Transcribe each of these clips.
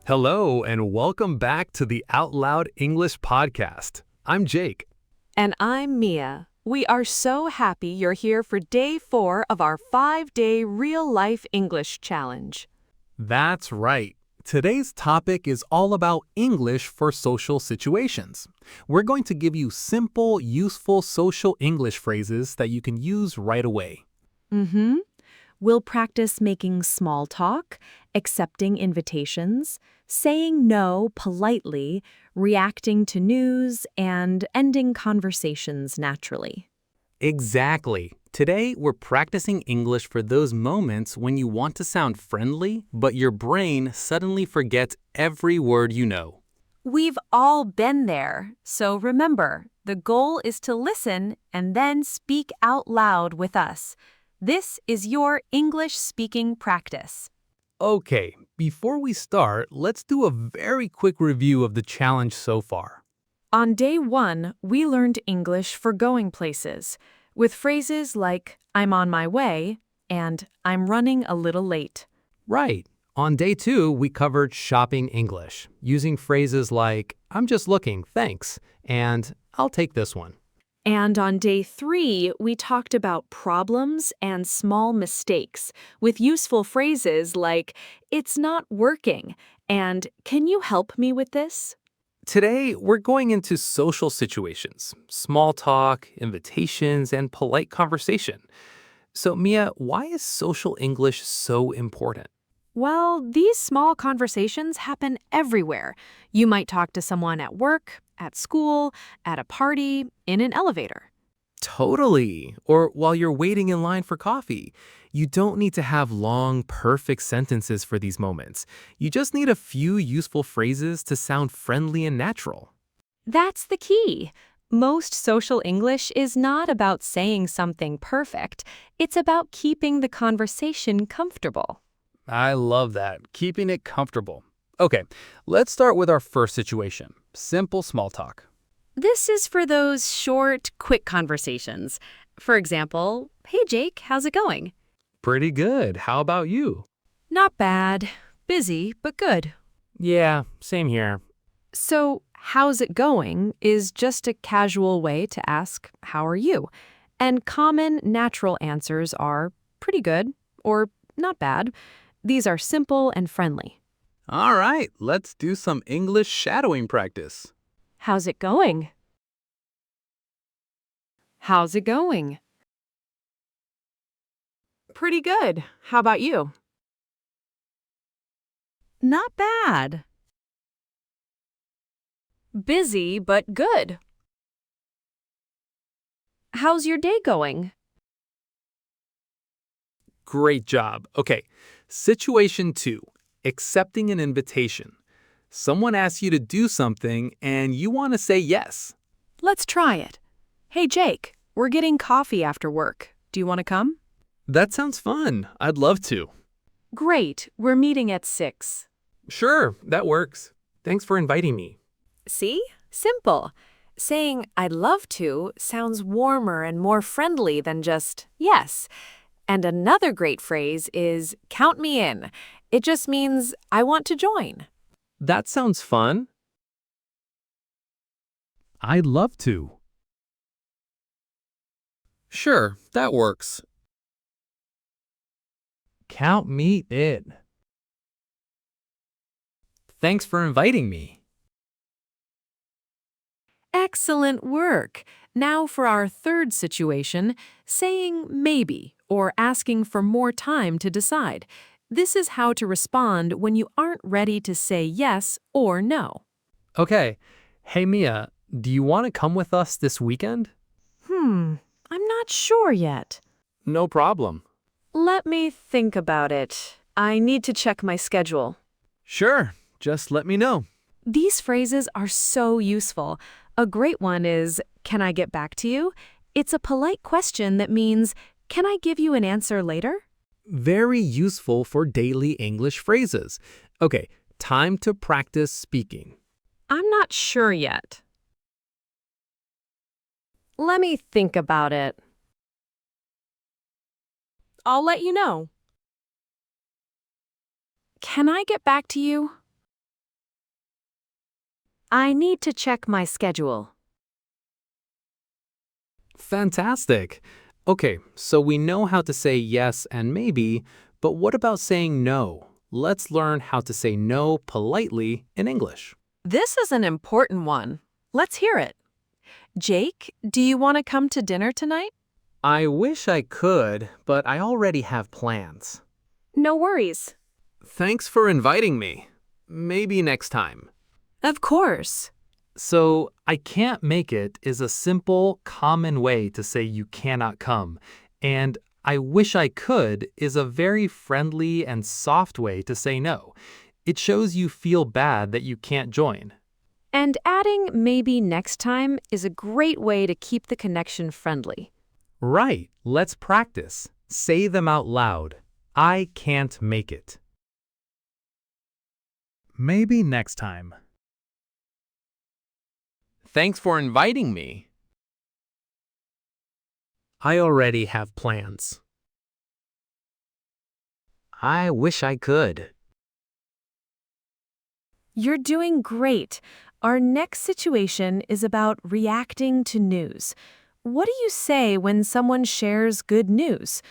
Hello, and welcome back to the Out Loud English podcast. I'm Jake. And I'm Mia. We are so happy you're here for day 4 of our 5-day real-life English challenge. That's right. Today's topic is all about English for social situations. We're going to give you simple, useful social English phrases that you can use right away. We'll practice making small talk, accepting invitations, saying no politely, reacting to news, and ending conversations naturally. Exactly. Today, we're practicing English for those moments when you want to sound friendly, but your brain suddenly forgets every word you know. We've all been there, so remember, the goal is to listen and then speak out loud with us. This is your English speaking practice. Okay, before we start, let's do a very quick review of the challenge so far. On day 1, we learned English for going places, with phrases like, I'm on my way, and I'm running a little late. Right. On day 2, we covered shopping English, using phrases like, I'm just looking, thanks, and I'll take this one. And on day 3, we talked about problems and small mistakes, with useful phrases like, it's not working, and can you help me with this? Today, we're going into social situations, small talk, invitations, and polite conversation. So, Mia, why is social English so important? Well, these small conversations happen everywhere. You might talk to someone at work, at school, at a party, in an elevator. Totally. Or while you're waiting in line for coffee. You don't need to have long, perfect sentences for these moments. You just need a few useful phrases to sound friendly and natural. That's the key. Most social English is not about saying something perfect. It's about keeping the conversation comfortable. I love that. Keeping it comfortable. Okay, let's start with our first situation. Simple small talk. This is for those short, quick conversations. For example, hey Jake, how's it going? Pretty good. How about you? Not bad. Busy, but good. Yeah, same here. So, how's it going is just a casual way to ask, how are you? And common, natural answers are pretty good or not bad. These are simple and friendly. All right, let's do some English shadowing practice. How's it going? How's it going? Pretty good. How about you? Not bad. Busy, but good. How's your day going? Great job. Okay, situation 2, accepting an invitation. Someone asks you to do something and you want to say yes. Let's try it. Hey, Jake, we're getting coffee after work. Do you want to come? That sounds fun. I'd love to. Great. We're meeting at 6. Sure, that works. Thanks for inviting me. See? Simple. Saying I'd love to sounds warmer and more friendly than just yes. And another great phrase is count me in. It just means I want to join. That sounds fun. I'd love to. Sure, that works. Count me in. Thanks for inviting me. Excellent work. Now for our third situation, saying maybe or asking for more time to decide. This is how to respond when you aren't ready to say yes or no. Okay. Hey, Mia, do you want to come with us this weekend? I'm not sure yet. No problem. Let me think about it. I need to check my schedule. Sure, just let me know. These phrases are so useful. A great one is, can I get back to you? It's a polite question that means, can I give you an answer later? Very useful for daily English phrases. Okay, time to practice speaking. I'm not sure yet. Let me think about it. I'll let you know. Can I get back to you? I need to check my schedule. Fantastic. Okay, so we know how to say yes and maybe, but what about saying no? Let's learn how to say no politely in English. This is an important one. Let's hear it. Jake, do you want to come to dinner tonight? I wish I could, but I already have plans. No worries. Thanks for inviting me. Maybe next time. Of course. So, I can't make it is a simple, common way to say you cannot come. And I wish I could is a very friendly and soft way to say no. It shows you feel bad that you can't join. And adding maybe next time is a great way to keep the connection friendly. Right, let's practice. Say them out loud. I can't make it. Maybe next time. Thanks for inviting me. I already have plans. I wish I could. You're doing great. Our next situation is about reacting to news. What do you say when someone shares good news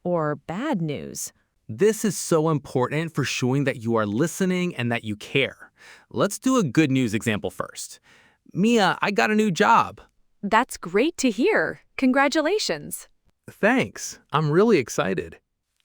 or bad news? This is so important for showing that you are listening and that you care. Let's do a good news example first. Mia, I got a new job. That's great to hear. Congratulations. Thanks. I'm really excited.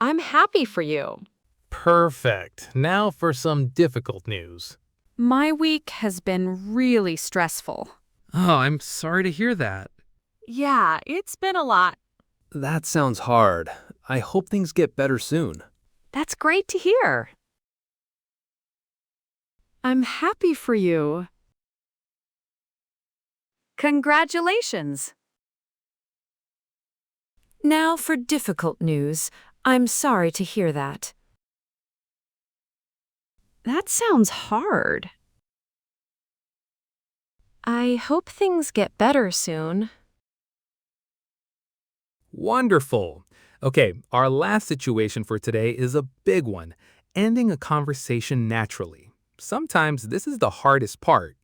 I'm happy for you. Perfect. Now for some difficult news. My week has been really stressful. Oh, I'm sorry to hear that. Yeah, it's been a lot. That sounds hard. I hope things get better soon. That's great to hear. I'm happy for you. Congratulations. Now for difficult news. I'm sorry to hear that. That sounds hard. I hope things get better soon. Wonderful. Okay, our last situation for today is a big one, ending a conversation naturally. Sometimes this is the hardest part.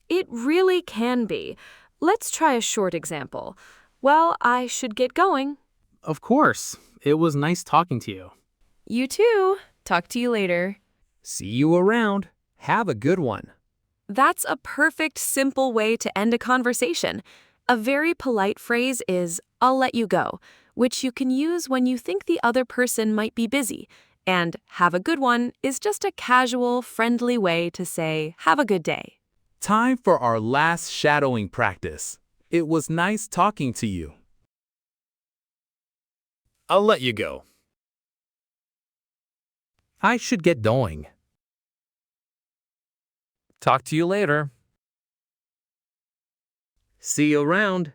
It really can be. Let's try a short example. Well, I should get going. Of course. It was nice talking to you. You too. Talk to you later. See you around. Have a good one. That's a perfect, simple way to end a conversation. A very polite phrase is, I'll let you go, which you can use when you think the other person might be busy. And have a good one is just a casual, friendly way to say, have a good day. Time for our last shadowing practice. It was nice talking to you. I'll let you go. I should get going. Talk to you later. See you around.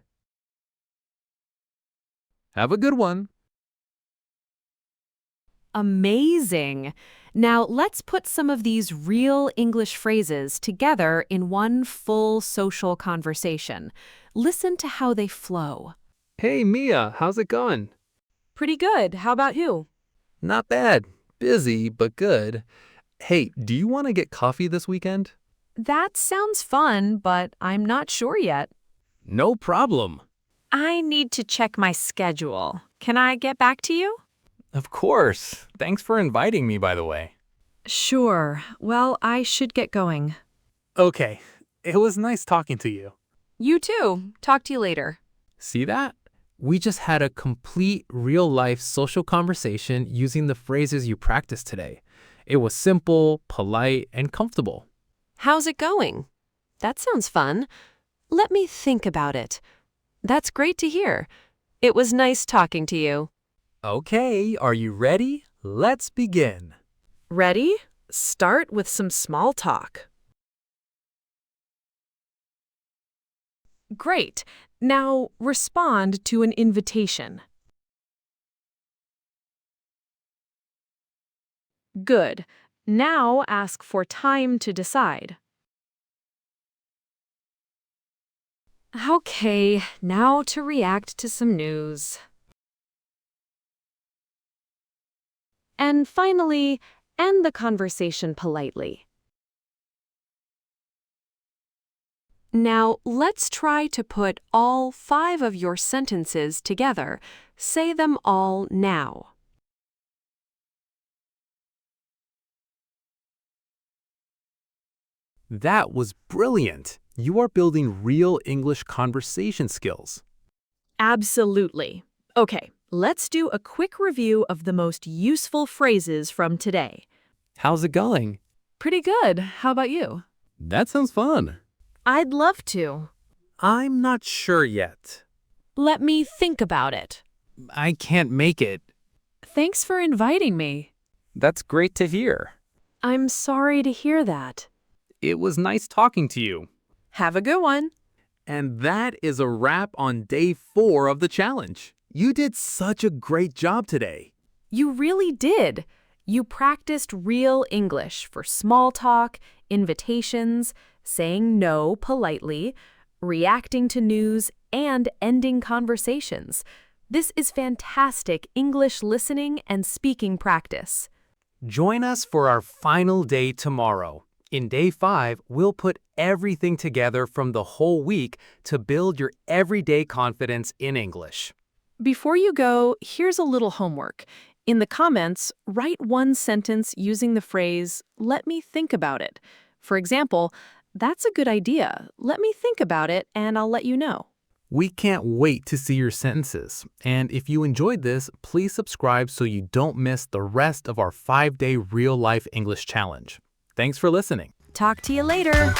Have a good one. Amazing! Now let's put some of these real English phrases together in one full social conversation. Listen to how they flow. Hey, Mia, how's it going? Pretty good. How about you? Not bad. Busy, but good. Hey, do you want to get coffee this weekend? That sounds fun, but I'm not sure yet. No problem. I need to check my schedule. Can I get back to you? Of course. Thanks for inviting me, by the way. Sure. Well, I should get going. Okay. It was nice talking to you. You too. Talk to you later. See that? We just had a complete real-life social conversation using the phrases you practiced today. It was simple, polite, and comfortable. How's it going? That sounds fun. Let me think about it. That's great to hear. It was nice talking to you. Okay, are you ready? Let's begin. Ready? Start with some small talk. Great. Now respond to an invitation. Good. Now ask for time to decide. Okay, now to react to some news. And finally, end the conversation politely. Now, let's try to put all 5 of your sentences together. Say them all now. That was brilliant. You are building real English conversation skills. Absolutely. Okay, let's do a quick review of the most useful phrases from today. How's it going? Pretty good. How about you? That sounds fun. I'd love to. I'm not sure yet. Let me think about it. I can't make it. Thanks for inviting me. That's great to hear. I'm sorry to hear that. It was nice talking to you. Have a good one. And that is a wrap on day 4 of the challenge. You did such a great job today. You really did. You practiced real English for small talk, invitations, saying no politely, reacting to news, and ending conversations. This is fantastic English listening and speaking practice. Join us for our final day tomorrow. In day 5, we'll put everything together from the whole week to build your everyday confidence in English. Before you go, here's a little homework. In the comments, write one sentence using the phrase, "Let me think about it." For example, "That's a good idea. Let me think about it and I'll let you know." We can't wait to see your sentences. And if you enjoyed this, please subscribe so you don't miss the rest of our 5-day real-life English challenge. Thanks for listening. Talk to you later.